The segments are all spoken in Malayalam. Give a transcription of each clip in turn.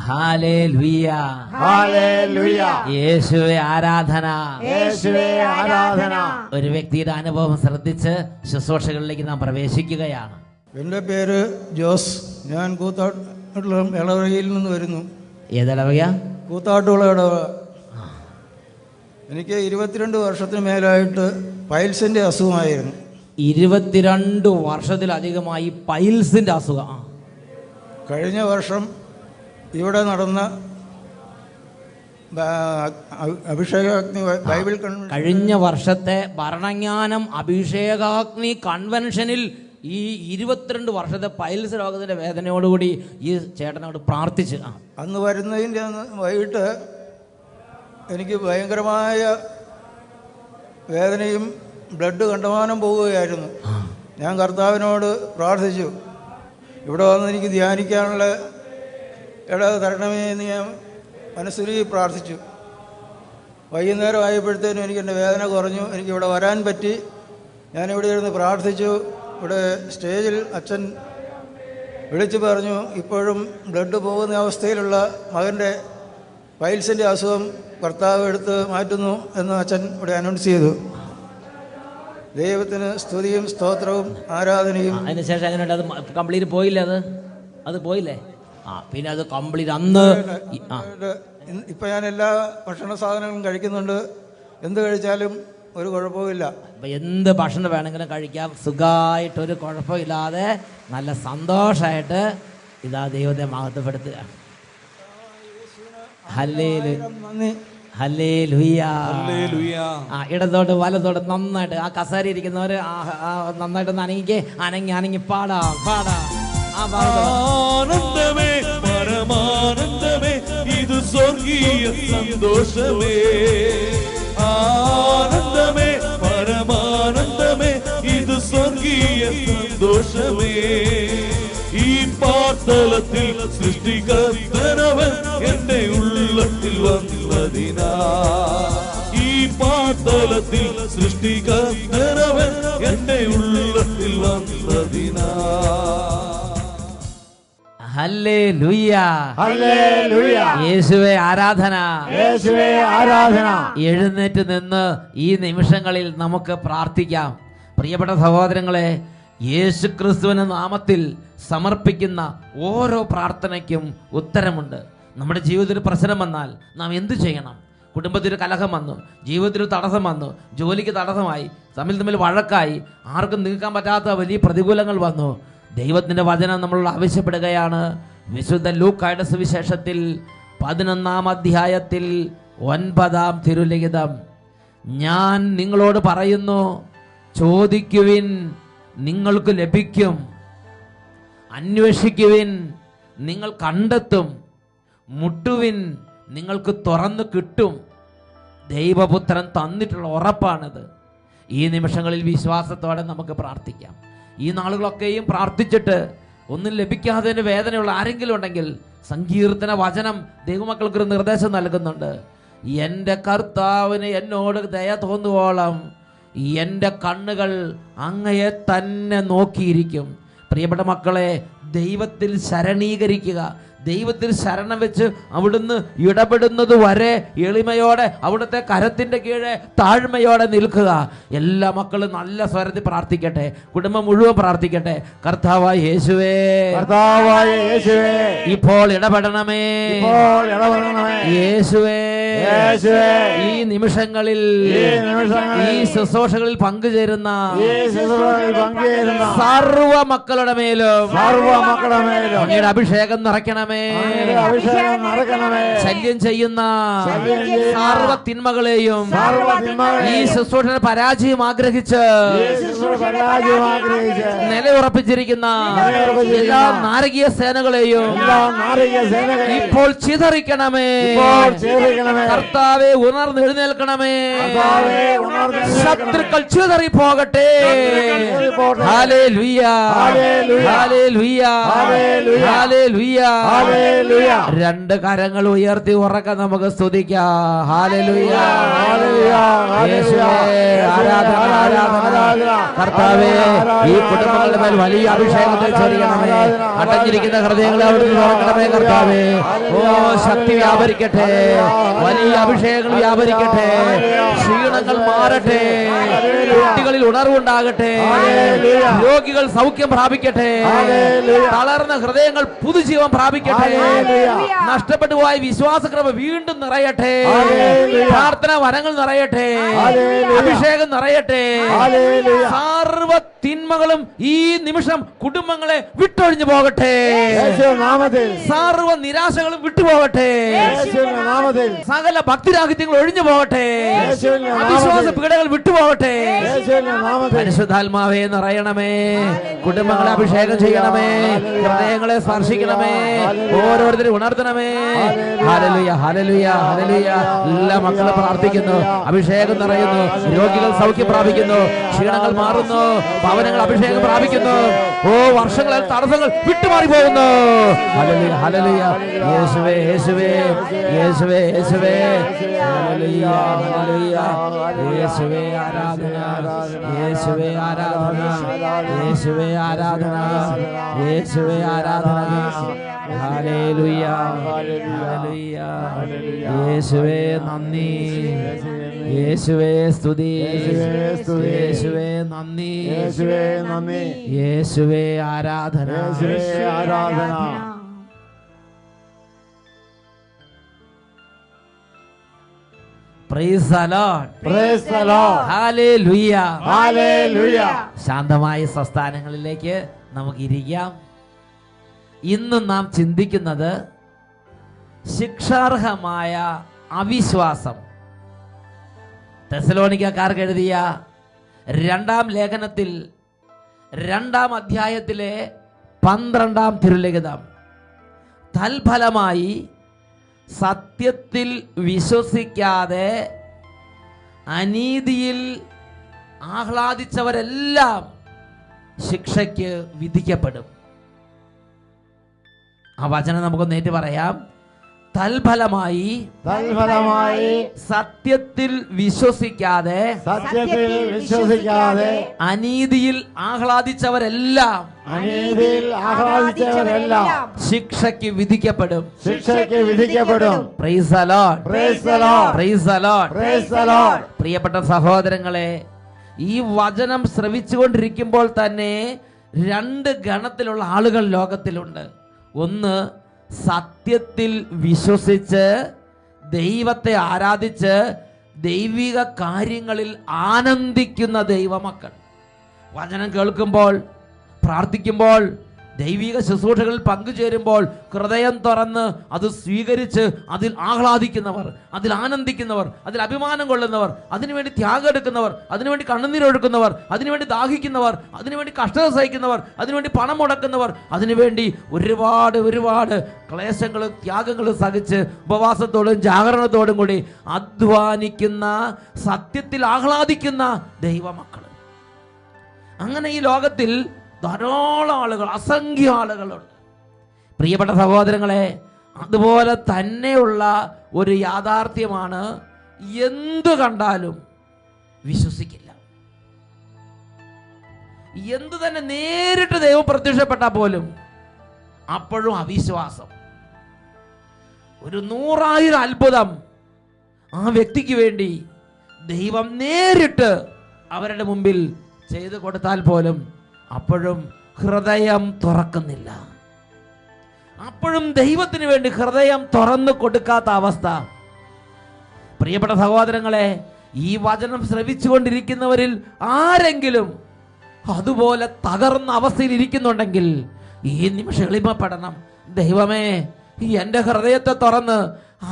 ഹല്ലേലൂയ, ഹല്ലേലൂയ. യേശുവേ ആരാധന, യേശുവേ ആരാധന. ഒരു വ്യക്തിയുടെ അനുഭവം ശ്രദ്ധിച്ച് ശുശ്രൂഷകളിലേക്ക് നാം പ്രവേശിക്കുകയാണ്. എൻ്റെ പേര് ജോസ്. ഞാൻ കൂത്താട്ടുകുളം ഇളവകയിൽ നിന്ന് വരുന്നു. ഏതിടവക? കൂത്താട്ടുകുളം ഇടവക. എനിക്ക് 22 വർഷത്തിന് മേലായിട്ട് പൈൽസിൻ്റെ അസുഖമായിരുന്നു. 22 വർഷത്തിലധികമായി പൈൽസിന്റെ അസുഖം. കഴിഞ്ഞ വർഷം ഇവിടെ നടന്ന അഭിഷേകാഗ്നി ബൈബിൾ കൺവെൻഷൻ, കഴിഞ്ഞ വർഷത്തെ ഭരണജ്ഞാനം അഭിഷേകാഗ്നി കൺവെൻഷനിൽ ഈ 22 വർഷത്തെ പൈൽസ് രോഗത്തിന്റെ വേദനയോടുകൂടി ഈ ചേട്ടനോട് പ്രാർത്ഥിച്ച് അന്ന് വരുന്നതിൻ്റെ അന്ന് വൈകിട്ട് എനിക്ക് ഭയങ്കരമായ വേദനയും ബ്ലഡ് കണ്ടമാനം പോവുകയായിരുന്നു. ഞാൻ കർത്താവിനോട് പ്രാർത്ഥിച്ചു, ഇവിടെ വന്ന് എനിക്ക് ധ്യാനിക്കാനുള്ള ഇടം തരണമേ എന്ന് ഞാൻ മനസ്സിൽ പ്രാർത്ഥിച്ചു. വൈകുന്നേരം ആയപ്പോഴത്തേനും എനിക്ക് എൻ്റെ വേദന കുറഞ്ഞു. എനിക്കിവിടെ വരാൻ പറ്റി. ഞാനിവിടെ ഇരുന്ന് പ്രാർത്ഥിച്ചു. ഇവിടെ സ്റ്റേജിൽ അച്ഛൻ വിളിച്ചു പറഞ്ഞു, ഇപ്പോഴും ബ്ലഡ് പോകുന്ന അവസ്ഥയിലുള്ള മകൻ്റെ പൈൽസിൻ്റെ അസുഖം കർത്താവ് എടുത്ത് മാറ്റുന്നു എന്ന് അച്ഛൻ ഇവിടെ അനൗൺസ് ചെയ്തു. ദൈവത്തിന് സ്തുതിയും സ്തോത്രവും ആരാധനയും. അതിനുശേഷം അങ്ങനെയുണ്ട്. അത് കംപ്ലീറ്റ് പോയില്ലേ? അത് പോയില്ലേ? പിന്നെ അത് കംപ്ലീറ്റ് അന്ന് ഇപ്പം ഞാൻ എല്ലാ ഭക്ഷണ സാധനങ്ങളും കഴിക്കുന്നുണ്ട്. എന്ത് കഴിച്ചാലും ഒരു കുഴപ്പമില്ല. അപ്പം എന്ത് ഭക്ഷണം വേണമെങ്കിലും കഴിക്കാം, സുഖമായിട്ട് ഒരു കുഴപ്പമില്ലാതെ നല്ല സന്തോഷമായിട്ട് ഇതാ ദൈവത്തെ മഹത്വപ്പെടുത്തുക. ഇടത്തോട്ട് വലത്തോട്ട് നന്നായിട്ട് ആ കസേര ഇരിക്കുന്നവര് നന്നായിട്ട് അനങ്ങി പാടാം. ആനന്ദമേ പരമാനന്ദമേ ഇത് സ്വർഗീയ സന്തോഷമേ. ആനന്ദമേ പരമാനന്ദമേ ഇത് സ്വർഗീയ സന്തോഷമേ. ഈ പാർത്തലത്തിൽ സൃഷ്ടികർത്തനവൻ എന്റെ ഉള്ളത്തിൽ വന്നതിനാ. ഈ പാർത്തലത്തിൽ സൃഷ്ടികർത്തനവൻ എന്റെ ഉള്ളത്തിൽ വന്നതിനാ. ഹല്ലേലൂയ, ഹല്ലേലൂയ. യേശുവേ ആരാധന, യേശുവേ ആരാധന. എഴുന്നേറ്റ് നിന്ന് ഈ നിമിഷങ്ങളിൽ നമുക്ക് പ്രാർത്ഥിക്കാം. പ്രിയപ്പെട്ട സഹോദരങ്ങളെ, യേശു ക്രിസ്തുവിന്റെ നാമത്തിൽ സമർപ്പിക്കുന്ന ഓരോ പ്രാർത്ഥനയ്ക്കും ഉത്തരമുണ്ട്. നമ്മുടെ ജീവിതത്തിൽ പ്രശ്നം വന്നാൽ നാം എന്തു ചെയ്യണം? കുടുംബത്തിൽ കലഹം വന്നു, ജീവിതത്തിൽ തടസ്സം വന്നു, ജോലിക്ക് തടസ്സമായി, തമ്മിൽ വഴക്കായി, ആർക്കും നീക്കാൻ പറ്റാത്ത വലിയ പ്രതികൂലങ്ങൾ വന്നു. ദൈവത്തിൻ്റെ വചനം നമ്മളോട് ആവശ്യപ്പെടുകയാണ്. വിശുദ്ധ ലൂക്കായുടെ സുവിശേഷത്തിൽ 11-ാം അധ്യായത്തിൽ 9-ാം തിരുലിഖിതം, ഞാൻ നിങ്ങളോട് പറയുന്നു, ചോദിക്കുവിൻ നിങ്ങൾക്ക് ലഭിക്കും, അന്വേഷിക്കുവിൻ നിങ്ങൾ കണ്ടെത്തും, മുട്ടുവിൻ നിങ്ങൾക്ക് തുറന്നു കിട്ടും. ദൈവപുത്രൻ തന്നിട്ടുള്ള ഉറപ്പാണിത്. ഈ നിമിഷങ്ങളിൽ വിശ്വാസത്തോടെ നമുക്ക് പ്രാർത്ഥിക്കാം. ഈ നാളുകളൊക്കെയും പ്രാർത്ഥിച്ചിട്ട് ഒന്നും ലഭിക്കാതെ വേദനയുള്ള ആരെങ്കിലും ഉണ്ടെങ്കിൽ സങ്കീർത്തന വചനം ദൈവമക്കൾക്കൊരു നിർദ്ദേശം നൽകുന്നുണ്ട്. എൻ്റെ കർത്താവിന് എന്നോട് ദയ തോന്നുവോളം എൻ്റെ കണ്ണുകൾ അങ്ങയെ തന്നെ നോക്കിയിരിക്കും. പ്രിയപ്പെട്ട മക്കളെ, ദൈവത്തിൽ ശരണീകരിക്കുക. ദൈവത്തിൽ ശരണം വെച്ച് അവിടുന്ന് ഇടപെടുന്നത് വരെ എളിമയോടെ അവിടുത്തെ കരത്തിൻ്റെ കീഴെ താഴ്മയോടെ നിൽക്കുക. എല്ലാ മക്കളും നല്ല സ്വരത്തിൽ പ്രാർത്ഥിക്കട്ടെ. കുടുംബം മുഴുവൻ പ്രാർത്ഥിക്കട്ടെ. കർത്താവായ യേശുവേ, കർത്താവായ യേശുവേ, ഇപ്പോൾ ഇടപെടണമേ. യേശുവേ, ഈ നിമിഷങ്ങളിൽ ഈ ശുശ്രൂഷകളിൽ പങ്കുചേരുന്ന സർവ മക്കളുടെ മേലും അങ്ങയുടെ അഭിഷേകം നിറയ്ക്കണമേ. ശല്യം ചെയ്യുന്ന സർവ തിന്മകളെയും ഈ ശുശ്രൂഷയുടെ പരാജയം ആഗ്രഹിച്ച് നിലയുറപ്പിച്ചിരിക്കുന്ന എല്ലാ നാരകീയ സേനകളെയും ഇപ്പോൾ ചിതറിക്കണമേ. കർത്താവേ ഉണർന്നെഴുന്നേൽക്കണമേ. കർത്താവേ ഉണർന്നെഴുന്നേൽക്കണമേ. ശത്രുക്കൾ ചിതറി പോകട്ടെ. ഹല്ലേലൂയ ഹല്ലേലൂയ. ഹല്ലേലൂയ ഹല്ലേലൂയ. ഹല്ലേലൂയ. ഹല്ലേലൂയ. രണ്ട് കരങ്ങൾ ഉയർത്തി ഉറക്കെ നമുക്ക് സ്തുതിക്കാം. ഹല്ലേലൂയ ഹല്ലേലൂയ. യേശുവേ ആരാധന ആരാധന. കർത്താവേ ഈ കുടുംബങ്ങളുടെ മേൽ വലിയ അഭിഷേകത്തെ ചൊരിയണമേ. അടഞ്ഞിരിക്കുന്ന ഹൃദയങ്ങളെ അവിടുന്ന് തുറക്കണമേ കർത്താവേ. ഓ ശക്തി വ്യാപരിക്കട്ടെ, വലിയ അഭിഷേകങ്ങൾ വ്യാപരിക്കട്ടെ, ക്ഷീണങ്ങൾ മാറട്ടെ, കുട്ടികളിൽ ഉണർവുണ്ടാകട്ടെ, രോഗികൾ സൗഖ്യം പ്രാപിക്കട്ടെ, തളർന്ന ഹൃദയങ്ങൾ പുതുജീവൻ പ്രാപിക്കട്ടെ, നഷ്ടപ്പെട്ടു പോയ വിശ്വാസക്രമ വീണ്ടും നിറയട്ടെ, പ്രാർത്ഥന വരങ്ങൾ നിറയട്ടെ, അഭിഷേകം നിറയട്ടെ. സർവ തിന്മകളും ഈ നിമിഷം കുടുംബങ്ങളെ വിട്ടൊഴിഞ്ഞു പോകട്ടെ. സർവ നിരാശകളും വിട്ടുപോകട്ടെ. സകല ഭക്തിരാഹിത്യങ്ങൾ ഒഴിഞ്ഞു പോകട്ടെ. അവിശ്വാസ പീഡകൾ വിട്ടുപോകട്ടെ. പരിശുദ്ധാത്മാവേ നിറയണമേ. കുടുംബങ്ങളെ അഭിഷേകം ചെയ്യണമേ. ഹൃദയങ്ങളെ സ്പർശിക്കണമേ. ഓരോരുത്തരും ഉണർത്തണമേ. ഹല്ലേലൂയ ഹല്ലേലൂയ ഹല്ലേലൂയ. എല്ലാ മക്കളും പ്രാർത്ഥിക്കുന്നു. അഭിഷേകം നിറയുന്നു. രോഗികൾ സൗഖ്യം പ്രാപിക്കുന്നു. ക്ഷീണങ്ങൾ മാറുന്നു. ഭവനങ്ങൾ അഭിഷേകം പ്രാപിക്കുന്നു. ഓ വർഷങ്ങളാൽ തടസ്സങ്ങൾ വിട്ടുമാറി പോകുന്നു. ഹല്ലേലൂയ ഹല്ലേലൂയ. യേശുവേ യേശുവേ യേശുവേ യേശുവേ. ഹല്ലേലൂയ ഹല്ലേലൂയ. യേശുവേ ആരാധന. യേശുവേ ആരാധന. യേശുവേ ആരാധന. യേശുവേ ആരാധന. ഹല്ലേലൂയ ഹല്ലേലൂയ. യേശുവേ നന്ദി. യേശുവേ സ്തുതി. യേശുവേ നന്ദി. യേശുവേ ആരാധന. Praise the Lord. Praise the Lord. Hallelujah. Hallelujah. ശാന്തമായ സ്വസ്ഥാനങ്ങളിലേക്ക് നമുക്ക് ഇരിക്കാം. ഇന്ന് നാം ചിന്തിക്കുന്നത് ശിക്ഷാർഹമായ അവിശ്വാസം. തെസ്സലോനിക്കക്കാർക്ക് എഴുതിയ 2-ാം ലേഖനത്തിൽ 2-ാം അധ്യായത്തിലെ 12-ാം തിരുലിഖിതം. തൽഫലമായി സത്യത്തിൽ വിശ്വസിക്കാതെ അനീതിയിൽ ആഹ്ലാദിച്ചവരെല്ലാം ശിക്ഷയ്ക്ക് വിധിക്കപ്പെടും. ആ വചനം നമുക്കൊന്ന് ഏറ്റു പറയാം. തൽഫലമായി സത്യത്തിൽ വിശ്വസിക്കാതെ അനീതിയിൽ ആഹ്ലാദിച്ചവരെല്ലാം ശിക്ഷയ്ക്ക് വിധിക്കപ്പെടും. Praise the Lord. Praise the Lord. പ്രിയപ്പെട്ട സഹോദരങ്ങളെ, ഈ വചനം ശ്രവിച്ചുകൊണ്ടിരിക്കുമ്പോൾ തന്നെ 2 ഗണത്തിലുള്ള ആളുകൾ ലോകത്തിലുണ്ട്. ഒന്ന്, സത്യത്തിൽ വിശ്വസിച്ച് ദൈവത്തെ ആരാധിച്ച് ദൈവിക കാര്യങ്ങളിൽ ആനന്ദിക്കുന്ന ദൈവമക്കൾ. വചനം കേൾക്കുമ്പോൾ, പ്രാർത്ഥിക്കുമ്പോൾ, ദൈവിക ശുശ്രൂഷകളിൽ പങ്കുചേരുമ്പോൾ ഹൃദയം തുറന്ന് അത് സ്വീകരിച്ച് അതിൽ ആഹ്ലാദിക്കുന്നവർ, അതിൽ ആനന്ദിക്കുന്നവർ, അതിൽ അഭിമാനം കൊള്ളുന്നവർ, അതിനുവേണ്ടി ത്യാഗം എടുക്കുന്നവർ, അതിനുവേണ്ടി കണ്ണുനീരൊഴുക്കുന്നവർ, അതിനുവേണ്ടി ദാഹിക്കുന്നവർ, അതിനുവേണ്ടി കഷ്ടത സഹിക്കുന്നവർ, അതിനുവേണ്ടി പണം മുടക്കുന്നവർ, അതിനുവേണ്ടി ഒരുപാട് ക്ലേശങ്ങളും ത്യാഗങ്ങളും സഹിച്ച് ഉപവാസത്തോടും ജാഗരണത്തോടും കൂടി അധ്വാനിക്കുന്ന, സത്യത്തിൽ ആഹ്ലാദിക്കുന്ന ദൈവമക്കൾ. അങ്ങനെ ഈ ലോകത്തിൽ ധാരാളം ആളുകൾ, അസംഖ്യ ആളുകളുണ്ട്. പ്രിയപ്പെട്ട സഹോദരങ്ങളെ, അതുപോലെ തന്നെയുള്ള ഒരു യാഥാർത്ഥ്യമാണ് എന്തു കണ്ടാലും വിശ്വസിക്കില്ല. എന്തു തന്നെ നേരിട്ട് ദൈവം പ്രത്യക്ഷപ്പെട്ടാൽ പോലും അപ്പോഴും അവിശ്വാസം. ഒരു 100,000 അത്ഭുതം ആ വ്യക്തിക്ക് വേണ്ടി ദൈവം നേരിട്ട് അവരുടെ മുമ്പിൽ ചെയ്തു കൊടുത്താൽ പോലും അപ്പോഴും ഹൃദയം തുറക്കുന്നില്ല. അപ്പോഴും ദൈവത്തിന് വേണ്ടി ഹൃദയം തുറന്നു കൊടുക്കാത്ത അവസ്ഥ. പ്രിയപ്പെട്ട സഹോദരങ്ങളെ, ഈ വചനം ശ്രവിച്ചുകൊണ്ടിരിക്കുന്നവരിൽ ആരെങ്കിലും അതുപോലെ തകർന്ന അവസ്ഥയിൽ ഇരിക്കുന്നുണ്ടെങ്കിൽ ഈ നിമിഷം എളിമപ്പെടണം. ദൈവമേ, എൻ്റെ ഹൃദയത്തെ തുറന്ന്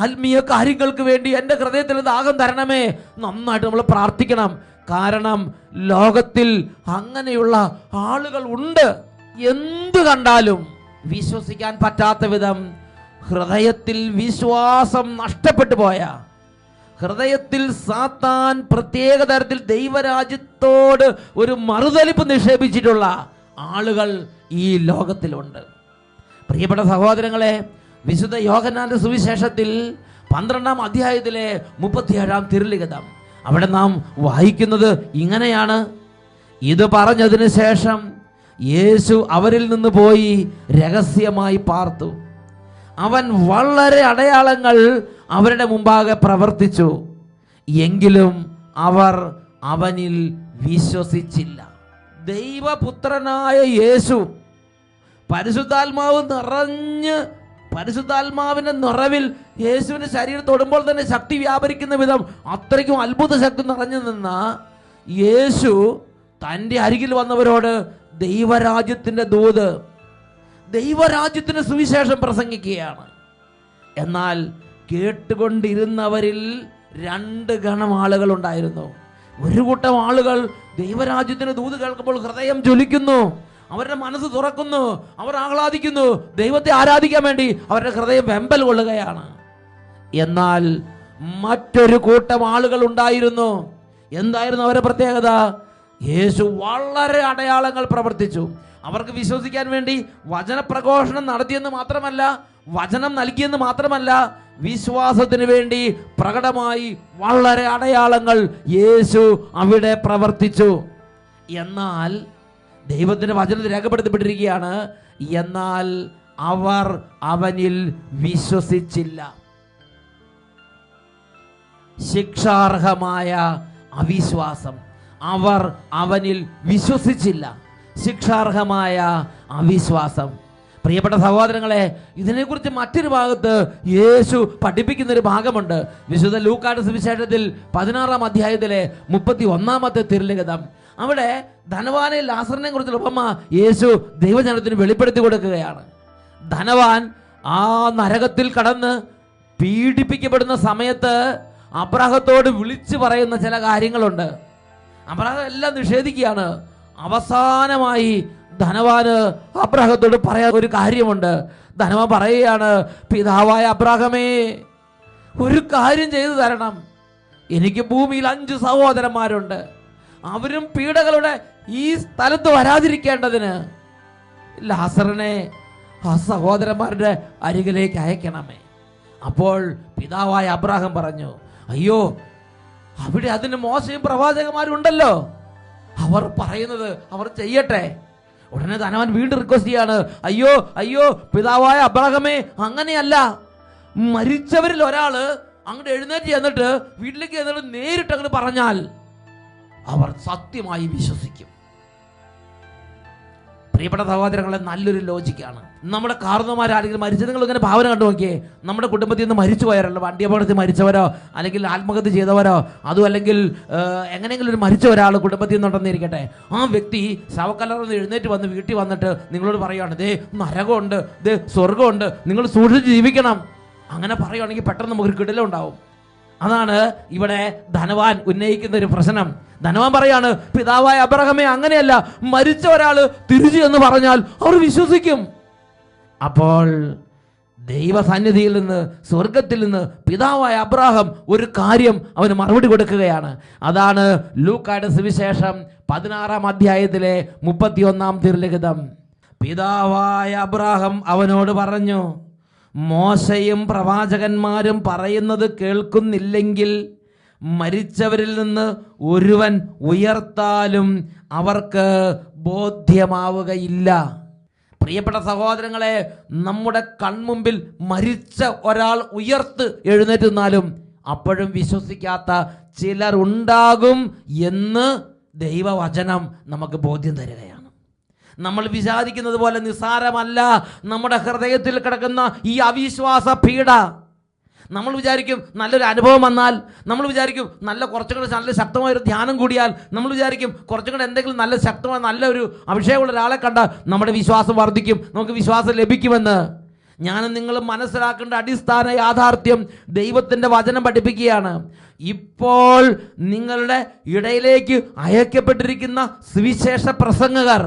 ആത്മീയ കാര്യങ്ങൾക്ക് വേണ്ടി എൻ്റെ ഹൃദയത്തിൽ ദാഹം തരണമേ. നന്നായിട്ട് നമ്മൾ പ്രാർത്ഥിക്കണം. കാരണം ലോകത്തിൽ അങ്ങനെയുള്ള ആളുകൾ ഉണ്ട്. എന്തു കണ്ടാലും വിശ്വസിക്കാൻ പറ്റാത്ത വിധം ഹൃദയത്തിൽ വിശ്വാസം നഷ്ടപ്പെട്ടു പോയ ഹൃദയത്തിൽ സാത്താൻ പ്രത്യേക തരത്തിൽ ദൈവരാജ്യത്തോട് ഒരു മറുതലിപ്പ് നിക്ഷേപിച്ചിട്ടുള്ള ആളുകൾ ഈ ലോകത്തിലുണ്ട്. പ്രിയപ്പെട്ട സഹോദരങ്ങളെ, വിശുദ്ധ യോഹന്നാന്റെ സുവിശേഷത്തിൽ 12-ാം അധ്യായത്തിലെ 37-ാം തിരുലിഖിതം അവിടെ നാം വായിക്കുന്നത് ഇങ്ങനെയാണ്: ഇത് പറഞ്ഞതിന് ശേഷം യേശു അവരിൽ നിന്ന് പോയി രഹസ്യമായി പാർത്തു. അവൻ വളരെ അടയാളങ്ങൾ അവരുടെ മുമ്പാകെ പ്രവർത്തിച്ചു, എങ്കിലും അവർ അവനിൽ വിശ്വസിച്ചില്ല. ദൈവപുത്രനായ യേശു പരിശുദ്ധാത്മാവിന്റെ നിറവിൽ യേശുവിന്റെ ശരീരം തൊടുമ്പോൾ തന്നെ ശക്തി വ്യാപരിക്കുന്ന വിധം അത്രയ്ക്കും അത്ഭുത ശക്തി നിറഞ്ഞു നിന്ന യേശു തൻ്റെ അരികിൽ വന്നവരോട് ദൈവരാജ്യത്തിന്റെ ദൂത്, ദൈവരാജ്യത്തിന്റെ സുവിശേഷം പ്രസംഗിക്കുകയാണ്. എന്നാൽ കേട്ടുകൊണ്ടിരുന്നവരിൽ 2 ഗണം ആളുകൾ ഉണ്ടായിരുന്നു. ഒരു കൂട്ടം ആളുകൾ ദൈവരാജ്യത്തിന് ദൂത് കേൾക്കുമ്പോൾ ഹൃദയം ജ്വലിക്കുന്നു, അവരുടെ മനസ്സ് തുറക്കുന്നു, അവർ ആഹ്ലാദിക്കുന്നു, ദൈവത്തെ ആരാധിക്കാൻ വേണ്ടി അവരുടെ ഹൃദയം വെമ്പൽ കൊള്ളുകയാണ്. എന്നാൽ മറ്റൊരു കൂട്ടം ആളുകൾ ഉണ്ടായിരുന്നു. എന്തായിരുന്നു അവരുടെ പ്രത്യേകത? യേശു വളരെ അടയാളങ്ങൾ പ്രവർത്തിച്ചു. അവർക്ക് വിശ്വസിക്കാൻ വേണ്ടി വചനപ്രഘോഷണം നടത്തിയെന്ന് മാത്രമല്ല, വചനം നൽകിയെന്ന് മാത്രമല്ല, വിശ്വാസത്തിന് വേണ്ടി പ്രകടമായി വളരെ അടയാളങ്ങൾ യേശു അവിടെ പ്രവർത്തിച്ചു. എന്നാൽ ദൈവത്തിന്റെ വചനത്തിൽ രേഖപ്പെടുത്തപ്പെട്ടിരിക്കുകയാണ്, എന്നാൽ അവർ അവനിൽ വിശ്വസിച്ചില്ല. ശിക്ഷാർഹമായ അവിശ്വാസം. അവർ അവനിൽ വിശ്വസിച്ചില്ല. ശിക്ഷാർഹമായ അവിശ്വാസം. പ്രിയപ്പെട്ട സഹോദരങ്ങളെ, ഇതിനെക്കുറിച്ച് മറ്റൊരു ഭാഗത്ത് യേശു പഠിപ്പിക്കുന്ന ഒരു ഭാഗമുണ്ട്. വിശുദ്ധ ലൂക്കായുടെ സുവിശേഷത്തിൽ 16-ാം അധ്യായത്തിലെ 31-ാമത്തെ തിരുലിഖിതം. അവിടെ ധനവാനെ ലാസറിനെ കുറിച്ചുള്ള ഉപമ യേശു ദൈവജനത്തിന് വെളിപ്പെടുത്തി കൊടുക്കുകയാണ്. ധനവാൻ ആ നരകത്തിൽ കടന്ന് പീഡിപ്പിക്കപ്പെടുന്ന സമയത്ത് അബ്രാഹത്തോട് വിളിച്ചു പറയുന്ന ചില കാര്യങ്ങളുണ്ട്. അബ്രാഹം എല്ലാം നിഷേധിക്കുകയാണ്. അവസാനമായി ധനവാന് അബ്രാഹത്തോട് പറയാൻ ഒരു കാര്യമുണ്ട്. ധനവാൻ പറയുകയാണ്, പിതാവായ അബ്രാഹമേ, ഒരു കാര്യം ചെയ്തു തരണം. എനിക്ക് ഭൂമിയിൽ 5 സഹോദരന്മാരുണ്ട്. അവരും പീഡകളുടെ ഈ സ്ഥലത്ത് വരാതിരിക്കേണ്ടതിന് ലാസറിനെ ആ സഹോദരന്മാരുടെ അരികിലേക്ക് അയക്കണമേ. അപ്പോൾ പിതാവായ അബ്രാഹാം പറഞ്ഞു, അയ്യോ, അവിടെ അതിന് മോശയും പ്രവാചകന്മാരുണ്ടല്ലോ, അവർ പറയുന്നത് അവർ ചെയ്യട്ടെ. ഉടനെ ധനവാൻ വീണ്ടും റിക്വസ്റ്റ് ചെയ്യാണ്, അയ്യോ അയ്യോ പിതാവായ അബ്രാഹാമേ, അങ്ങനെയല്ല. മരിച്ചവരിൽ ഒരാള് അങ്ങോട്ട് എഴുന്നേറ്റ് ചെന്നിട്ട് വീട്ടിലേക്ക് ചെന്നിട്ട് നേരിട്ട് അങ്ങോട്ട് പറഞ്ഞാൽ അവർ സത്യമായി വിശ്വസിക്കും. പ്രിയപ്പെട്ട സഹോദരങ്ങളെ, നല്ലൊരു ലോജിക്കാണ്. നമ്മുടെ കാർന്നമാരാരെങ്കിലും മരിച്ചത് നിങ്ങൾ ഇങ്ങനെ ഭാവന കണ്ടു നോക്കിയേ. നമ്മുടെ കുടുംബത്തിൽ നിന്ന് മരിച്ചു പോയവരല്ലോ, വണ്ടി അപകടത്തിൽ മരിച്ചവരോ അല്ലെങ്കിൽ ആത്മഹത്യ ചെയ്തവരോ, അതും അല്ലെങ്കിൽ എങ്ങനെയെങ്കിലും ഒരു മരിച്ച ഒരാൾ കുടുംബത്തിൽ നിന്നുണ്ടെന്നിരിക്കട്ടെ, ആ വ്യക്തി ശവക്കല്ലറിൽ എഴുന്നേറ്റ് വന്ന് വീട്ടിൽ വന്നിട്ട് നിങ്ങളോട് പറയുകയാണ്, ദേ നരകമുണ്ട്, ദേ സ്വർഗമുണ്ട്, നിങ്ങൾ സൂക്ഷിച്ച് ജീവിക്കണം. അങ്ങനെ പറയുകയാണെങ്കിൽ പെട്ടെന്ന് നമുക്കൊരു കിടലുണ്ടാവും. അതാണ് ഇവിടെ ധനവാൻ ഉന്നയിക്കുന്ന ഒരു പ്രശ്നം. ധനവാൻ പറയാണ്, പിതാവായ അബ്രാഹാമേ, അങ്ങനെയല്ല. മരിച്ച ഒരാള് തിരിച്ചു എന്ന് പറഞ്ഞാൽ അവർ വിശ്വസിക്കും. അപ്പോൾ ദൈവസന്നിധിയിൽ നിന്ന്, സ്വർഗത്തിൽ നിന്ന് പിതാവായ അബ്രാഹാം ഒരു കാര്യം അവന് മറുപടി കൊടുക്കുകയാണ്. അതാണ് ലൂക്കായുടെ സുവിശേഷം 16-ാം അധ്യായത്തിലെ 31-ാം തിരുലിഖിതം. പിതാവായ അബ്രാഹാം അവനോട് പറഞ്ഞു, മോശയും പ്രവാചകന്മാരും പറയുന്നത് കേൾക്കുന്നില്ലെങ്കിൽ മരിച്ചവരിൽ നിന്ന് ഒരുവൻ ഉയർത്താലും അവർക്ക് ബോധ്യമാവുകയില്ല. പ്രിയപ്പെട്ട സഹോദരങ്ങളെ, നമ്മുടെ കൺമുമ്പിൽ മരിച്ച ഒരാൾ എഴുന്നേറ്റ് നിന്നാലും അപ്പോഴും വിശ്വസിക്കാത്ത ചിലർ ഉണ്ടാകും എന്ന് ദൈവവചനം നമുക്ക് ബോധ്യം തരികയാണ്. നമ്മൾ വിചാരിക്കുന്നത് പോലെ നിസ്സാരമല്ല നമ്മുടെ ഹൃദയത്തിൽ കിടക്കുന്ന ഈ അവിശ്വാസ പീഡ. നമ്മൾ വിചാരിക്കും നല്ലൊരു അനുഭവം വന്നാൽ, നമ്മൾ വിചാരിക്കും കുറച്ചും കൂടെ നല്ല ശക്തമായൊരു ധ്യാനം കൂടിയാൽ, നമ്മൾ വിചാരിക്കും കുറച്ചും കൂടെ എന്തെങ്കിലും നല്ല ശക്തമായ നല്ലൊരു അഭിഷേകമുള്ള ഒരാളെ കണ്ടാൽ നമ്മുടെ വിശ്വാസം വർദ്ധിക്കും, നമുക്ക് വിശ്വാസം ലഭിക്കുമെന്ന്. ഞാനും നിങ്ങളും മനസ്സിലാക്കേണ്ട അടിസ്ഥാന യാഥാർത്ഥ്യം ദൈവത്തിൻ്റെ വചനം പഠിപ്പിക്കുകയാണ്. ഇപ്പോൾ നിങ്ങളുടെ ഇടയിലേക്ക് അയക്കപ്പെട്ടിരിക്കുന്ന സുവിശേഷ പ്രസംഗകർ,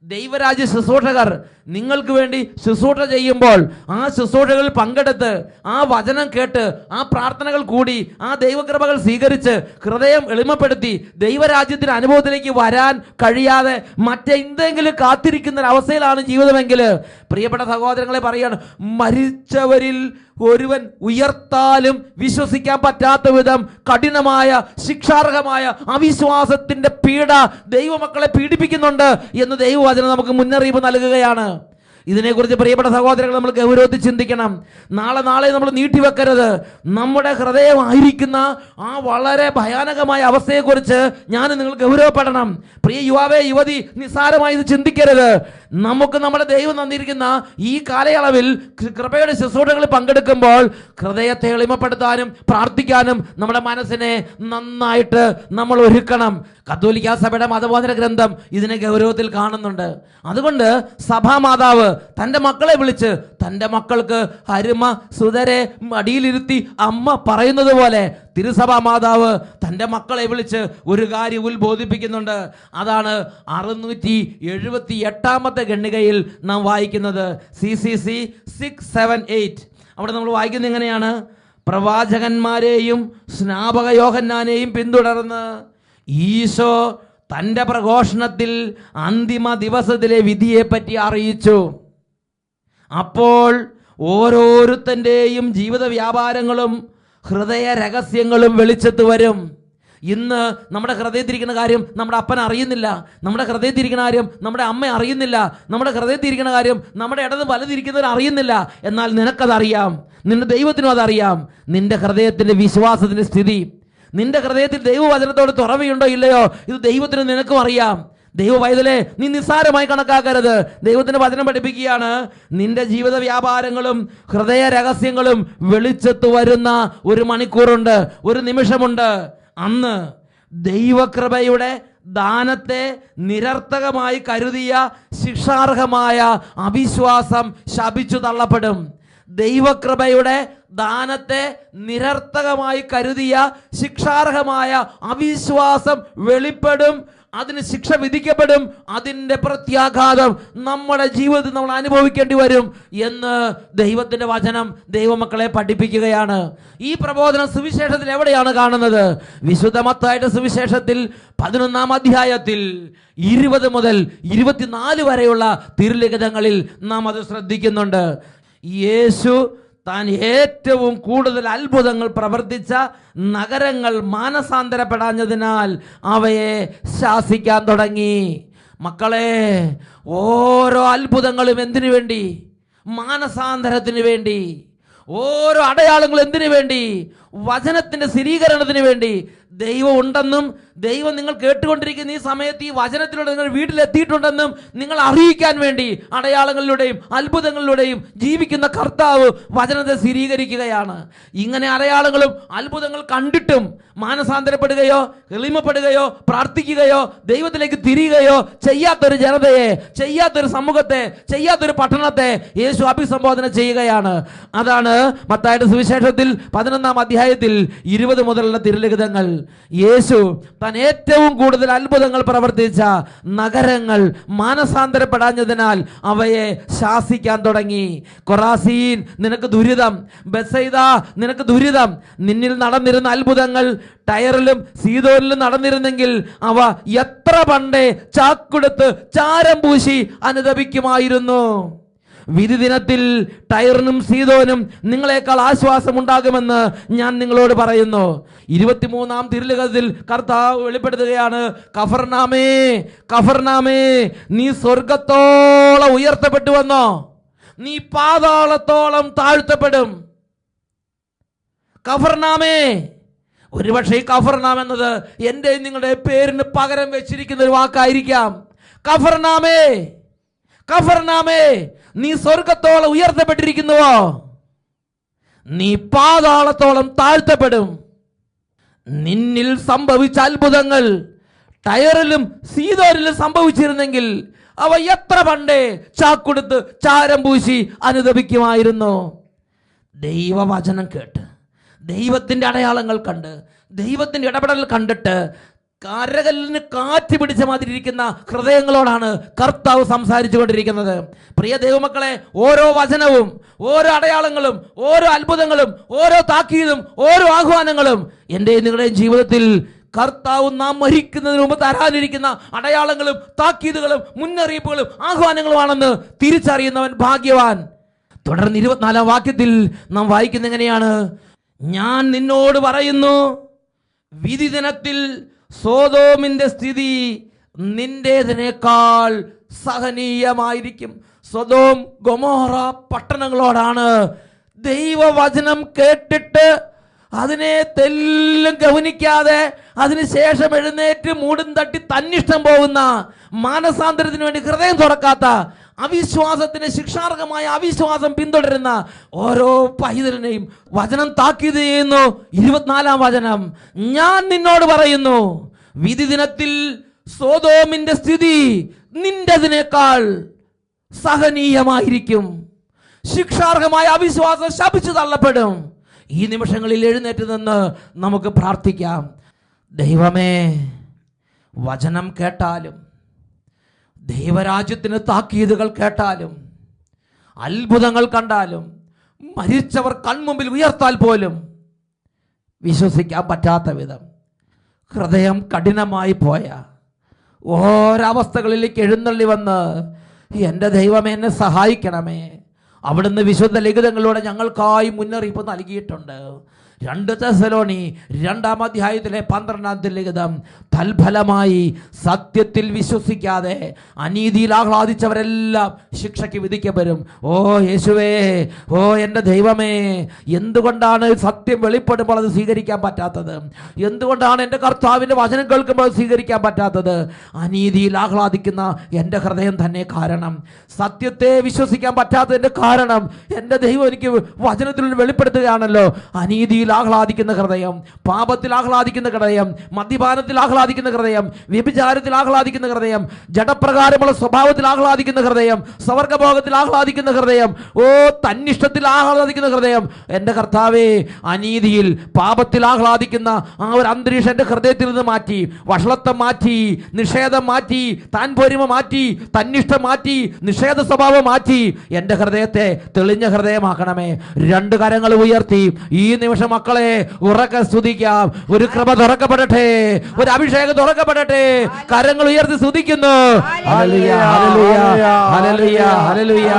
ദൈവരാജ്യ ശുശ്രൂഷകർ നിങ്ങൾക്ക് വേണ്ടി ശുശ്രൂഷ ചെയ്യുമ്പോൾ ആ ശുശ്രൂഷകളിൽ പങ്കെടുത്ത് ആ വചനം കേട്ട് ആ പ്രാർത്ഥനകൾ കൂടി ആ ദൈവകൃപകൾ സ്വീകരിച്ച് ഹൃദയം എളിമപ്പെടുത്തി ദൈവരാജ്യത്തിന്റെ അനുഭവത്തിലേക്ക് വരാൻ കഴിയാതെ മറ്റെന്തെങ്കിലും കാത്തിരിക്കുന്ന ഒരവസ്ഥയിലാണ് ജീവിതമെങ്കിൽ, പ്രിയപ്പെട്ട സഹോദരങ്ങളെ പറയാണ്, മരിച്ചവരിൽ ഒരുവൻ ഉയർത്താലും വിശ്വസിക്കാൻ പറ്റാത്ത വിധം കഠിനമായ ശിക്ഷാർഹമായ അവിശ്വാസത്തിന്റെ പീഡ ദൈവമക്കളെ പീഡിപ്പിക്കുന്നുണ്ട് എന്ന് ദൈവവചനം നമുക്ക് മുന്നറിയിപ്പ് നൽകുകയാണ്. ഇതിനെക്കുറിച്ച് പ്രിയപ്പെട്ട സഹോദരങ്ങൾ നമ്മൾ ഗൗരവത്തിൽ ചിന്തിക്കണം. നാളെ നമ്മൾ നീട്ടിവെക്കരുത്. നമ്മുടെ ഹൃദയമായിരിക്കുന്ന ആ വളരെ ഭയാനകമായ അവസ്ഥയെക്കുറിച്ച് ഞാൻ നിങ്ങൾ ഗൗരവപ്പെടണം. പ്രിയ യുവാവേ, യുവതി, നിസ്സാരമായി ഇത് ചിന്തിക്കരുത്. നമുക്ക് നമ്മുടെ ദൈവം തന്നിരിക്കുന്ന ഈ കാലയളവിൽ കൃപയുടെ ശുശ്രൂഷകളിൽ പങ്കെടുക്കുമ്പോൾ ഹൃദയത്തെ എളിമപ്പെടുത്താനും പ്രാർത്ഥിക്കാനും നമ്മുടെ മനസ്സിനെ നന്നായിട്ട് നമ്മൾ ഒരുക്കണം. കത്തോലിക്ക സഭയുടെ മതബോധന ഗ്രന്ഥം ഇതിനെ ഗൗരവത്തിൽ കാണുന്നുണ്ട്. അതുകൊണ്ട് സഭാമാതാവ് തൻ്റെ മക്കളെ വിളിച്ച് തൻ്റെ മക്കൾക്ക് അരുമ സുതരെ മടിയിലിരുത്തി അമ്മ പറയുന്നത് പോലെ തിരുസഭാ മാതാവ് തൻ്റെ മക്കളെ വിളിച്ച് ഒരു കാര്യം ഉത്ബോധിപ്പിക്കുന്നുണ്ട്. അതാണ് 678 ഖണ്ഡികയിൽ നാം വായിക്കുന്നത്. CCC 678. അവിടെ നമ്മൾ വായിക്കുന്നത് എങ്ങനെയാണ്? പ്രവാചകന്മാരെയും സ്നാപക യോഹന്നാനെയും പിന്തുടർന്ന് ഈശോ തൻ്റെ പ്രഘോഷണത്തിൽ അന്തിമ ദിവസത്തിലെ വിധിയെപ്പറ്റി അറിയിച്ചു. അപ്പോൾ ഓരോരുത്തൻ്റെയും ജീവിത വ്യാപാരങ്ങളും ഹൃദയ രഹസ്യങ്ങളും വെളിച്ചത്ത് വരും. ഇന്ന് നമ്മുടെ ഹൃദയത്തിരിക്കുന്ന കാര്യം നമ്മുടെ അപ്പൻ അറിയുന്നില്ല, നമ്മുടെ ഹൃദയത്തിരിക്കുന്ന കാര്യം നമ്മുടെ അമ്മ അറിയുന്നില്ല, നമ്മുടെ ഹൃദയത്തിരിക്കുന്ന കാര്യം നമ്മുടെ ഇടത് വലതിരിക്കുന്നവർ അറിയുന്നില്ല. എന്നാൽ നിനക്കതറിയാം, നിന്റെ ദൈവത്തിനും അതറിയാം. നിന്റെ ഹൃദയത്തിൻ്റെ വിശ്വാസത്തിൻ്റെ സ്ഥിതി, നിന്റെ ഹൃദയത്തിൽ ദൈവവചനത്തോട് തുറവിയുണ്ടോ ഇല്ലയോ, ഇത് ദൈവത്തിന് നിനക്കും അറിയാം. ദൈവ പൈതലേ, നീ നിസ്സാരമായി കണക്കാക്കരുത്. ദൈവത്തിന്റെ വചനം പഠിപ്പിക്കുകയാണ്, നിന്റെ ജീവിത വ്യാപാരങ്ങളും ഹൃദയ രഹസ്യങ്ങളും വെളിച്ചത്ത് വരുന്ന ഒരു മണിക്കൂറുണ്ട്, ഒരു നിമിഷമുണ്ട്. അന്ന് ദൈവകൃപയുടെ ദാനത്തെ നിരർത്ഥകമായി കരുതിയ ശിക്ഷാർഹമായ അവിശ്വാസം ശപിച്ചു തള്ളപ്പെടും. ദൈവകൃപയുടെ ദാനത്തെ നിരർത്ഥകമായി കരുതിയ ശിക്ഷാർഹമായ അവിശ്വാസം വെളിപ്പെടും, അതിന് ശിക്ഷ വിധിക്കപ്പെടും. അതിൻ്റെ പ്രത്യാഘാതം നമ്മുടെ ജീവിതത്തിൽ നമ്മൾ അനുഭവിക്കേണ്ടി വരും എന്ന് ദൈവത്തിൻ്റെ വചനം ദൈവമക്കളെ പഠിപ്പിക്കുകയാണ്. ഈ പ്രബോധനം സുവിശേഷത്തിൽ എവിടെയാണ് കാണുന്നത്? വിശുദ്ധ മത്തായിയുടെ സുവിശേഷത്തിൽ 11-ാം അധ്യായത്തിൽ 20 മുതൽ 24 വരെയുള്ള തിരുലിഖിതങ്ങളിൽ നാം അത് ശ്രദ്ധിക്കുന്നുണ്ട്. യേശു താൻ ഏറ്റവും കൂടുതൽ അത്ഭുതങ്ങൾ പ്രവർത്തിച്ച നഗരങ്ങൾ മാനസാന്തരപ്പെടാഞ്ഞതിനാൽ അവയെ ശാസിക്കാൻ തുടങ്ങി. മക്കളെ, ഓരോ അത്ഭുതങ്ങളും എന്തിനു വേണ്ടി? മാനസാന്തരത്തിന് വേണ്ടി. ഓരോ അടയാളങ്ങളും എന്തിനു വേണ്ടി? വചനത്തിന്റെ സ്ഥിരീകരണത്തിന് വേണ്ടി. ദൈവം ഉണ്ടെന്നും ദൈവം നിങ്ങൾ കേട്ടുകൊണ്ടിരിക്കുന്ന ഈ സമയത്ത് ഈ വചനത്തിലൂടെ നിങ്ങൾ വീട്ടിലെത്തിയിട്ടുണ്ടെന്നും നിങ്ങൾ അറിയിക്കാൻ വേണ്ടി അടയാളങ്ങളിലൂടെയും അത്ഭുതങ്ങളിലൂടെയും ജീവിക്കുന്ന കർത്താവ് വചനത്തെ സ്ഥിരീകരിക്കുകയാണ്. ഇങ്ങനെ അടയാളങ്ങളും അത്ഭുതങ്ങൾ കണ്ടിട്ടും മാനസാന്തരപ്പെടുകയോ എളിമപ്പെടുകയോ പ്രാർത്ഥിക്കുകയോ ദൈവത്തിലേക്ക് തിരിയുകയോ ചെയ്യാത്തൊരു ജനതയെ, ചെയ്യാത്തൊരു സമൂഹത്തെ, ചെയ്യാത്തൊരു പട്ടണത്തെ യേശു അഭിസംബോധന ചെയ്യുകയാണ്. അതാണ് മത്തായിയുടെ സുവിശേഷത്തിൽ 11-ാം അധ്യായത്തിൽ 20 മുതലുള്ള തിരുലിഖിതങ്ങൾ. യേശു താൻ ഏറ്റവും കൂടുതൽ അത്ഭുതങ്ങൾ പ്രവർത്തിച്ച നഗരങ്ങൾ മാനസാന്തരപ്പെടാഞ്ഞതിനാൽ അവയെ ശാസിക്കാൻ തുടങ്ങി. കൊറാസീൻ, നിനക്ക് ദുരിതം. ബെത്സയിദ, നിനക്ക് ദുരിതം. നിന്നിൽ നടന്നിരുന്ന അത്ഭുതങ്ങൾ ടയറിലും സീദോനിലും നടന്നിരുന്നെങ്കിൽ അവ എത്ര പണ്ടേ ചാക്കുടുത്ത് ചാരം പൂശി അനുദപിക്കുമായിരുന്നു. വിധി ദിനത്തിൽ ടയറിനും സീദോനും നിങ്ങളെക്കാൾ ആശ്വാസം ഉണ്ടാകുമെന്ന് ഞാൻ നിങ്ങളോട് പറയുന്നു. 23-ാം തിരുലിഖിതത്തിൽ കർത്താവ് വെളിപ്പെടുത്തുകയാണ്, കഫർനാമേ, കഫർനാമേ, നീ സ്വർഗത്തോളം ഉയർത്തപ്പെട്ടുവെന്നോ, നീ പാതാളത്തോളം താഴ്ത്തപ്പെടും. കഫർനാമേ. ഒരുപക്ഷെ ഈ കഫർനാം എന്നത് എൻ്റെ നിങ്ങളുടെ പേരിന് പകരം വെച്ചിരിക്കുന്ന ഒരു വാക്കായിരിക്കാം. കഫർനാമേ, കഫർനാമേ, നീ സ്വർഗത്തോളം ഉയർത്തപ്പെട്ടിരിക്കുന്നുവോ, നീ പാതാളത്തോളം താഴ്ത്തപ്പെടും. നിന്നിൽ സംഭവിച്ച അത്ഭുതങ്ങൾ ടയറിലും സീദോനിലും സംഭവിച്ചിരുന്നെങ്കിൽ അവ എത്ര പണ്ടേ ചാക്കുടുത്ത് ചാരം പൂശി അനുദപിക്കുമായിരുന്നു. ദൈവവചനം കേട്ട്, ദൈവത്തിൻ്റെ അടയാളങ്ങൾ കണ്ട്, ദൈവത്തിൻ്റെ ഇടപെടൽ കണ്ടിട്ട് കരകല്ലിന് കാറ്റ് പിടിച്ച മാതിരി ഇരിക്കുന്ന ഹൃദയങ്ങളോടാണ് കർത്താവ് സംസാരിച്ചു കൊണ്ടിരിക്കുന്നത്. പ്രിയ ദൈവമക്കളെ, ഓരോ വചനവും, ഓരോ അടയാളങ്ങളും, ഓരോ അത്ഭുതങ്ങളും, ഓരോ താക്കീതും, ഓരോ ആഹ്വാനങ്ങളും എൻ്റെയും നിങ്ങളുടെയും ജീവിതത്തിൽ കർത്താവ് നാം മരിക്കുന്നതിന് മുമ്പ് തരാനിരിക്കുന്ന അടയാളങ്ങളും താക്കീതുകളും മുന്നറിയിപ്പുകളും ആഹ്വാനങ്ങളുമാണെന്ന് തിരിച്ചറിയുന്നവൻ ഭാഗ്യവാൻ. തുടർന്ന് 24-ാം വാക്യത്തിൽ നാം വായിക്കുന്ന എങ്ങനെയാണ്? ഞാൻ നിന്നോട് പറയുന്നു, വിധി ദിനത്തിൽ സോദോമിന്റെ സ്ഥിതി നിന്റേതിനേക്കാൾ സഹനീയമായിരിക്കും. സൊദോം ഗൊമോറ പട്ടണങ്ങളോടാണ് ദൈവവചനം കേട്ടിട്ട് അതിനെ തെല്ലും ഗവനിക്കാതെ അതിനുശേഷം എഴുന്നേറ്റ് മൂടും തട്ടി തന്നിഷ്ടം പോകുന്ന, മാനസാന്തരത്തിന് വേണ്ടി ഹൃദയം തുറക്കാത്ത, അവിശ്വാസത്തിന് ശിക്ഷാർഹമായ അവിശ്വാസം പിന്തുടരുന്ന ഓരോ പൈതലിനെയും വചനം താക്കീത് ചെയ്യുന്നു. 24-ാം വചനം, ഞാൻ നിന്നോട് പറയുന്നു, വിധി ദിനത്തിൽ സോദോമിന്റെ സ്ഥിതി നിന്റേതിനേക്കാൾ സഹനീയമായിരിക്കും. ശിക്ഷാർഹമായ അവിശ്വാസം ശപിച്ചു തള്ളപ്പെടും. ഈ നിമിഷങ്ങളിൽ എഴുന്നേറ്റ് നിന്ന് നമുക്ക് പ്രാർത്ഥിക്കാം. ദൈവമേ, വചനം കേട്ടാലും, ദൈവരാജ്യത്തിന് താക്കീതുകൾ കേട്ടാലും, അത്ഭുതങ്ങൾ കണ്ടാലും, മരിച്ചവർ കൺമുമ്പിൽ ഉയർത്താൽ പോലും വിശ്വസിക്കാൻ പറ്റാത്ത വിധം ഹൃദയം കഠിനമായി പോയ ഓരവസ്ഥകളിലേക്ക് എഴുന്നള്ളി വന്ന്, എൻ്റെ ദൈവമേ എന്നെ സഹായിക്കണമേ. അവിടുന്ന് വിശുദ്ധ ലിഖിതങ്ങളിലൂടെ ഞങ്ങൾക്കായി മുന്നറിയിപ്പ് നൽകിയിട്ടുണ്ട്. 2 തെസ്സലോനി 2-ാം അധ്യായത്തിലെ 12-ാമത്തെ ലിഖിതം, തൽഫലമായി സത്യത്തിൽ വിശ്വസിക്കാതെ അനീതിയിൽ ആഹ്ലാദിച്ചവരെല്ലാം ശിക്ഷയ്ക്ക് വിധിക്കപ്പെടും. ഓ യേശുവേ, ഓ എൻ്റെ ദൈവമേ, എന്തുകൊണ്ടാണ് സത്യം വെളിപ്പെടുമ്പോൾ അത് സ്വീകരിക്കാൻ പറ്റാത്തത്? എന്തുകൊണ്ടാണ് എൻ്റെ കർത്താവിൻ്റെ വചനം കേൾക്കുമ്പോൾ സ്വീകരിക്കാൻ പറ്റാത്തത്? അനീതിയിൽ ആഹ്ലാദിക്കുന്ന എൻ്റെ ഹൃദയം തന്നെ കാരണം. സത്യത്തെ വിശ്വസിക്കാൻ പറ്റാത്തതിൻ്റെ കാരണം എൻ്റെ ദൈവം എനിക്ക് വചനത്തിൽ വെളിപ്പെടുത്തുകയാണല്ലോ. അനീതിയിൽ ആഹ്ലാദിക്കുന്ന ഹൃദയം, പാപത്തിൽ ആഹ്ലാദിക്കുന്ന ഹൃദയം, മദ്യപാനത്തിൽ ആഹ്ലാദിക്കുന്ന ഹൃദയം, വ്യഭിചാരത്തിൽ ആഹ്ലാദിക്കുന്ന ഹൃദയം, ജഡപ്രകാരമുള്ള സ്വഭാവത്തിൽ ആഹ്ലാദിക്കുന്ന ഹൃദയം, സ്വർഗഭോഗത്തിൽ ആഹ്ലാദിക്കുന്ന ഹൃദയം, ഓ തന്നിഷ്ടത്തിൽ ആഹ്ലാദിക്കുന്ന ഹൃദയം. എൻ്റെ കർത്താവേ, അനീതിയിൽ പാപത്തിൽ ആഹ്ലാദിക്കുന്ന ആ ഒരു അന്തരീക്ഷം എൻ്റെ ഹൃദയത്തിൽ നിന്ന് മാറ്റി, വഷളത്വം മാറ്റി, നിഷേധം മാറ്റി, താൻപോരിമ മാറ്റി, തന്നിഷ്ടം മാറ്റി, നിഷേധ സ്വഭാവം മാറ്റി എൻ്റെ ഹൃദയത്തെ തെളിഞ്ഞ ഹൃദയമാക്കണമേ. 2 കരങ്ങൾ ഉയർത്തി ഈ നിമിഷം മക്കളെ ഉറക്കെ സ്തുതിക്കാം. ഒരു കൃപ തുറക്കപ്പെടട്ടെ, ഒരു അഭിഷേകം തുറക്കപ്പെടട്ടെ. കരങ്ങൾ ഉയർത്തി സ്തുതിക്കുന്നു. ഹല്ലേലൂയ, ഹല്ലേലൂയ, ഹല്ലേലൂയ, ഹല്ലേലൂയ.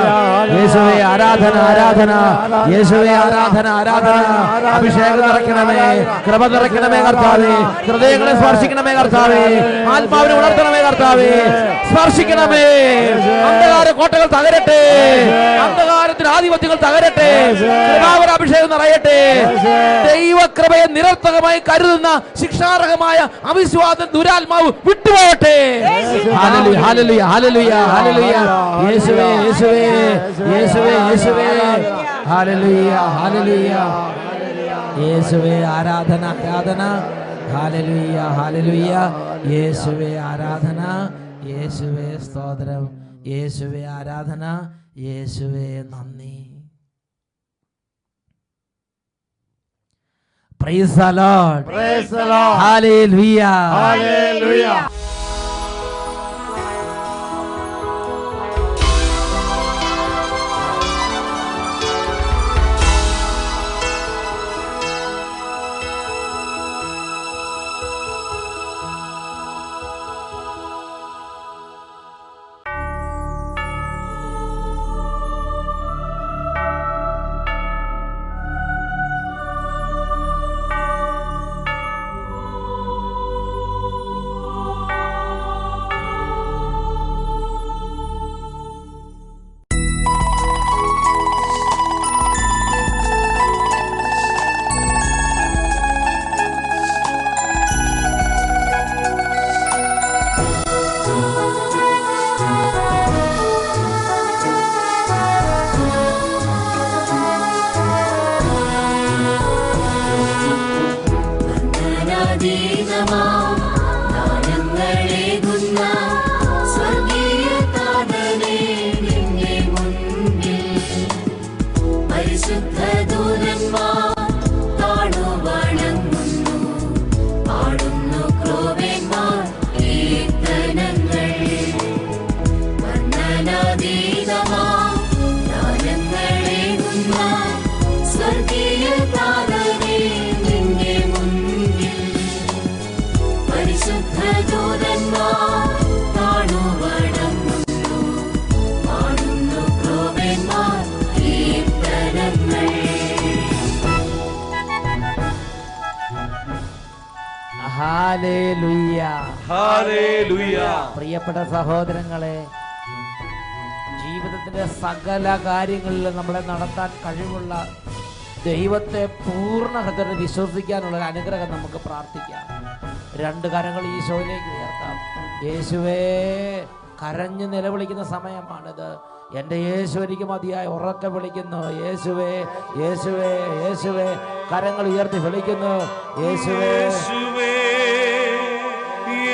യേശുവേ ആരാധന, ആരാധന. യേശുവേ ആരാധന, ആരാധന. അഭിഷേകം നിറയ്ക്കണമേ, കൃപ നിറയ്ക്കണമേ കർത്താവേ. ഹൃദയങ്ങളെ സ്പർശിക്കണമേ കർത്താവേ. ആത്മാവിനെ ഉണർത്തണമേ കർത്താവേ. സ്പർശിക്കണമേ. അന്ധകാര കോട്ടകൾ തകരട്ടെ, അന്ധകാരത്തിന് ആധിപത്യങ്ങൾ തകരട്ടെ. കൃപാവര അഭിഷേകം നിറയട്ടെ. ദൈവകൃപയെ നിരർത്ഥകമായി കരുതുന്ന ശിക്ഷാർഹമായ അവിശ്വാസം ദുരാത്മാവ് വിട്ടുപോകട്ടെ. ഹല്ലേലൂയ, ഹല്ലേലൂയ, ഹല്ലേലൂയ, ഹല്ലേലൂയ. യേശുവേ, യേശുവേ, യേശുവേ, യേശുവേ. ഹല്ലേലൂയ, ഹല്ലേലൂയ. യേശുവേ ആരാധന, ആരാധന. ഹല്ലേലൂയ, ഹല്ലേലൂയ. യേശുവേ ആരാധന, യേശുവേ സ്തോത്രം, യേശുവേ ആരാധന, യേശുവേ നന്ദി. Praise the Lord. Praise the Lord. Hallelujah. Hallelujah. Hallelujah. Hallelujah. പ്രിയപ്പെട്ട സഹോദരങ്ങളെ, ജീവിതത്തിന്റെ സകല കാര്യങ്ങളിലും നമ്മളെ നടത്താൻ കഴിവുള്ള ദൈവത്തെ പൂർണ്ണ ഹൃദയത്തിൽ വിശ്വസിക്കാനുള്ള ഒരു അനുഗ്രഹം നമുക്ക് പ്രാർത്ഥിക്കാം. രണ്ട് കരങ്ങൾ ഈശോയിലേക്ക് ഉയർത്താം. യേശുവേ, കരഞ്ഞ് നിലവിളിക്കുന്ന സമയമാണിത്. എൻ്റെ യേശു എനിക്ക് മതിയായി ഉറക്കെ വിളിക്കുന്നു. യേശുവേ, യേശുവേ, യേശുവേ, കരങ്ങൾ ഉയർത്തി വിളിക്കുന്നു. യേശുവേ, യേശുവേ,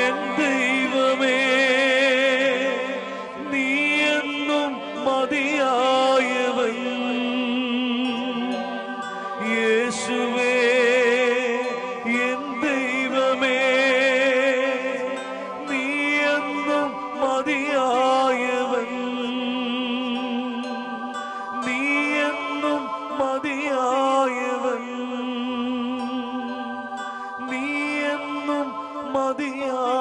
എൻ ദൈവമേ, നീ എന്നും മതിയായവൻ. യേശുവേ, എൻ ദൈവമേ, നീ എന്നും മതിയായവൻ. നീ എന്നും മതിയായവൻ. നീ എന്നും മതിയായവൻ.